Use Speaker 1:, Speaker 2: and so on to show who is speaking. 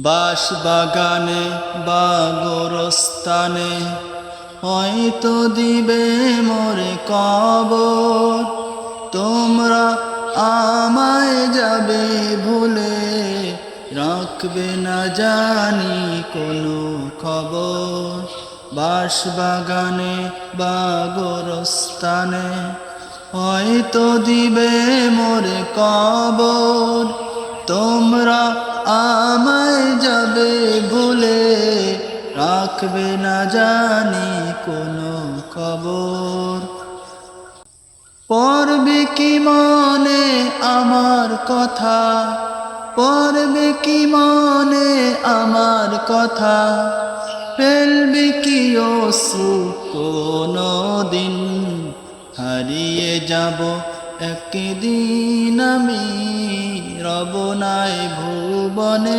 Speaker 1: বাস বাগানে বা গোরস্থানে হয়তো দিবে মোরে কবর। তোমরা আমায় যাবে ভুলে, রাখবে না জানি কোনো খবর। বাস বাগানে বা গোরস্থানে হয়তো দিবে মোরে কবর। তোমরা আমায় যাবে ভুলে, রাখবে না জানি কোনো খবর। পড়বে কি মনে আমার কথা, পড়বে কি মনে আমার কথা, ফেলবে কি অশ্রু কোনো দিন। হারিয়ে যাব একদিন আমি, রব নাই ভুবনে।